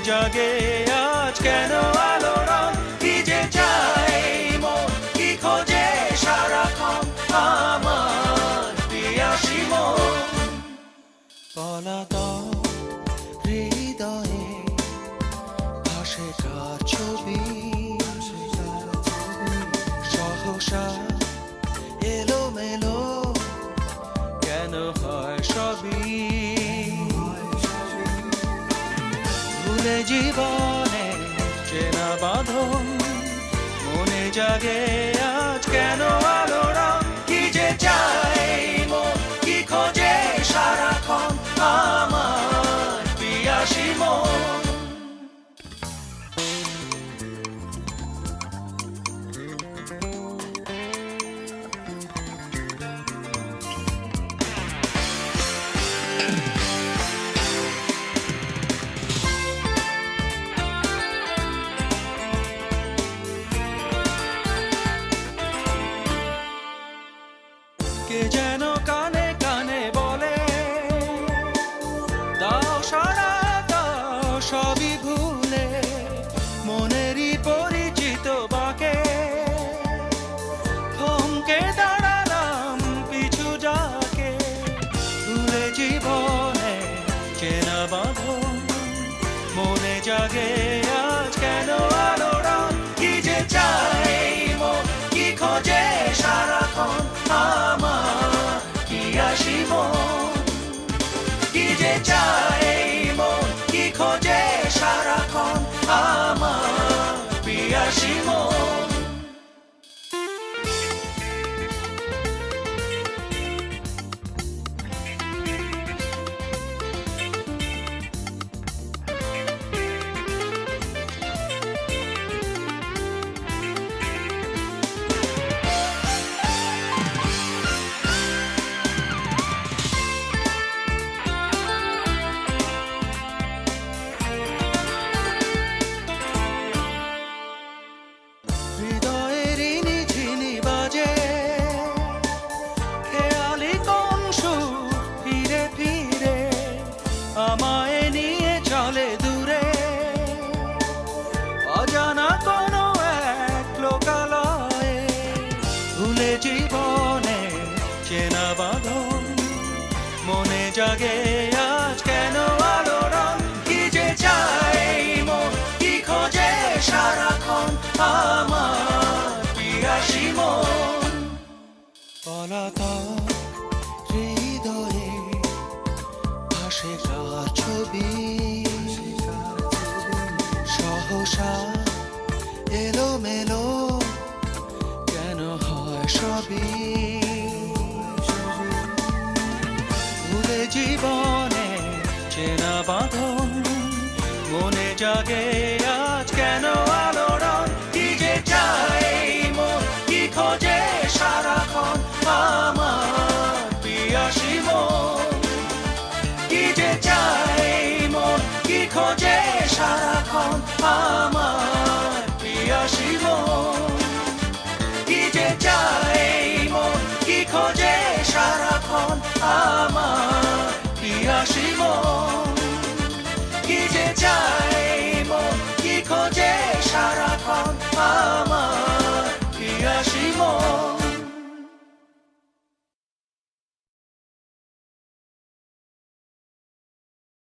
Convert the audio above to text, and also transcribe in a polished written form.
জাগে আজ কেন আলোড়ন, কি যে চাই মন, কি খোঁজে সারাক্ষণ আমার পিয়াসী মন। পলাতক হৃদয়ে ভাসে কার ছবি, সহসা এলোমেলো কেন হয় সবই, ভুলে জীবনে চেনা বাঁধন, মনে জাগে আজ কেন আলোড়ন, কি যে চাই মন, কি খোঁজে সারাক্ষণ আমার পিয়াসী মন। কে যেন কানে কানে বলে দাও সারা দাও সবই ভুলে, মনেরই পরিচিত বাকে থমকে দাঁড়ালাম পিছু যাকে, ভুলে জীবনে চেনা বাঁধন, মনে জাগে আজ কেন আলোড়ন, কি যে চাই মন, কি খোঁজে সারাক্ষণ আমার পিয়াসী মন, কি যে চাই মন, কি খোঁজে সারাক্ষণ আমার পিয়াসী মন। হৃদয়ের নিঝিনি বাজে খেয়ালি কোন সুর ফিরে ফিরে আমায় নিয়ে চলে দূরে, অজানা কোনো এক লোকালয়ে, ভুলে জীবনে চেনা বাঁধন, মনে জাগে আজ কেন আলোড়ন, কি যে চাই মন, কি খোঁজে সারাক্ষণ আমার পিয়াসী মন। পলাতক হৃদয়ে ভাসে কার ছবি, সহসা এলোমেলো কেন হয় সবই, ভুলে জীবনে চেনা বাঁধন, মনে জাগে আজ কেন আলোড়ন, কি যে চাই মন, কি খোঁজে সারাক্ষণ আমার পিয়াসী মন, কি যে চাই মন, কি খোঁজে সারাক্ষণ আমার পিয়াসী মন, কি যে চাই মন, কি খোঁজে সারাক্ষণ আমার পিয়াসী মন, কি যে চাই মন, কি খোঁজে সারা